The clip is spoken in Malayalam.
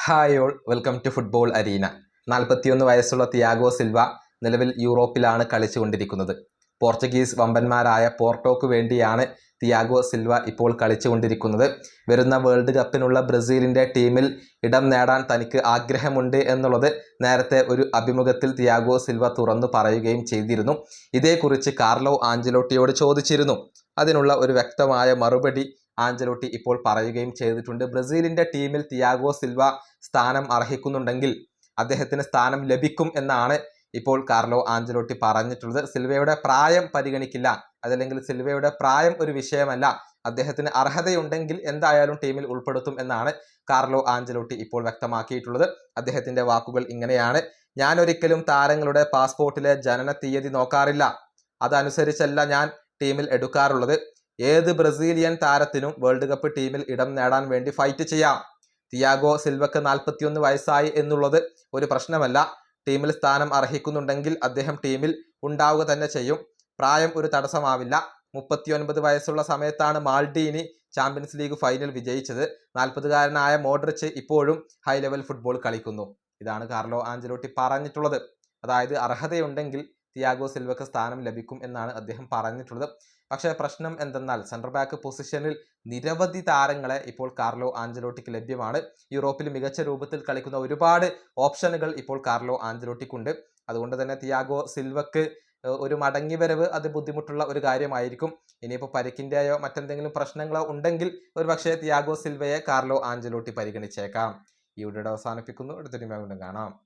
Hi all, welcome to football arena. 41 വയസ്സുള്ള തിയാഗോ സിൽവ നിലവിൽ യൂറോപ്പിലാണ് കളിച്ചുകൊണ്ടിരിക്കുന്നത്. പോർച്ചുഗീസ് വമ്പന്മാരായ പോർട്ടോക്ക് വേണ്ടിയാണ് തിയാഗോ സിൽവ ഇപ്പോൾ കളിച്ചുകൊണ്ടിരിക്കുന്നത്. വരുന്ന വേൾഡ് കപ്പിനുള്ള ബ്രസീലിൻ്റെ ടീമിൽ ഇടം നേടാൻ തനിക്ക് ആഗ്രഹമുണ്ട് എന്നുള്ളത് നേരത്തെ ഒരു അഭിമുഖത്തിൽ തിയാഗോ സിൽവ തുറന്നു പറയുകയും ചെയ്തിരുന്നു. ഇതേക്കുറിച്ച് കാർലോ ആഞ്ചലോട്ടിയോട് ചോദിച്ചിരുന്നു. അതിനുള്ള ഒരു വ്യക്തമായ മറുപടി ആഞ്ചലോട്ടി ഇപ്പോൾ പറയുകയും ചെയ്തിട്ടുണ്ട്. ബ്രസീലിൻ്റെ ടീമിൽ തിയാഗോ സിൽവ സ്ഥാനം അർഹിക്കുന്നുണ്ടെങ്കിൽ അദ്ദേഹത്തിന് സ്ഥാനം ലഭിക്കും എന്നാണ് ഇപ്പോൾ കാർലോ ആഞ്ചലോട്ടി പറഞ്ഞിട്ടുള്ളത്. സിൽവയുടെ പ്രായം പരിഗണിക്കില്ല, അതല്ലെങ്കിൽ സിൽവയുടെ പ്രായം ഒരു വിഷയമല്ല, അദ്ദേഹത്തിന് അർഹതയുണ്ടെങ്കിൽ എന്തായാലും ടീമിൽ ഉൾപ്പെടുത്തും എന്നാണ് കാർലോ ആഞ്ചലോട്ടി ഇപ്പോൾ വ്യക്തമാക്കിയിട്ടുള്ളത്. അദ്ദേഹത്തിൻ്റെ വാക്കുകൾ ഇങ്ങനെയാണ്: ഞാൻ ഒരിക്കലും താരങ്ങളുടെ പാസ്പോർട്ടിലെ ജനന തീയതി നോക്കാറില്ല, അതനുസരിച്ചല്ല ഞാൻ ടീമിൽ എടുക്കാറുള്ളത്. ഏത് ബ്രസീലിയൻ താരത്തിനും വേൾഡ് കപ്പ് ടീമിൽ ഇടം നേടാൻ വേണ്ടി ഫൈറ്റ് ചെയ്യാം. തിയാഗോ സിൽവക്ക് 41 വയസ്സായി എന്നുള്ളത് ഒരു പ്രശ്നമല്ല. ടീമിൽ സ്ഥാനം അർഹിക്കുന്നുണ്ടെങ്കിൽ അദ്ദേഹം ടീമിൽ ഉണ്ടാവുക തന്നെ ചെയ്യും. പ്രായം ഒരു തടസ്സമാവില്ല. 39 വയസ്സുള്ള സമയത്താണ് മാൾഡീനി ചാമ്പ്യൻസ് ലീഗ് ഫൈനൽ വിജയിച്ചത്. 40-കാരനായ മോഡ്രിച്ച് ഇപ്പോഴും ഹൈ ലെവൽ ഫുട്ബോൾ കളിക്കുന്നു. ഇതാണ് കാർലോ ആഞ്ചലോട്ടി പറഞ്ഞിട്ടുള്ളത്. അതായത് അർഹതയുണ്ടെങ്കിൽ തിയാഗോ സിൽവക്ക് സ്ഥാനം ലഭിക്കും എന്നാണ് അദ്ദേഹം പറഞ്ഞിട്ടുള്ളത്. പക്ഷേ പ്രശ്നം എന്തെന്നാൽ സെൻട്രൽ ബാക്ക് പൊസിഷനിൽ നിരവധി താരങ്ങളെ ഇപ്പോൾ കാർലോ ആഞ്ചലോട്ടിക്ക് ലഭ്യമാണ്. യൂറോപ്പിൽ മികച്ച രൂപത്തിൽ കളിക്കുന്ന ഒരുപാട് ഓപ്ഷനുകൾ ഇപ്പോൾ കാർലോ ആഞ്ചലോട്ടിക്കുണ്ട്. അതുകൊണ്ട് തന്നെ തിയാഗോ സിൽവക്ക് ഒരു മടങ്ങി വരവ് അത് ബുദ്ധിമുട്ടുള്ള ഒരു കാര്യമായിരിക്കും. ഇനിയിപ്പോൾ പരിക്കിൻ്റെയോ മറ്റെന്തെങ്കിലും പ്രശ്നങ്ങളോ ഉണ്ടെങ്കിൽ ഒരു പക്ഷേ തിയാഗോ സിൽവയെ കാർലോ ആഞ്ചലോട്ടി പരിഗണിച്ചേക്കാം. ഈ വീഡിയോ അവസാനിപ്പിക്കുന്നു. അടുത്തൊരു വീണ്ടും കാണാം.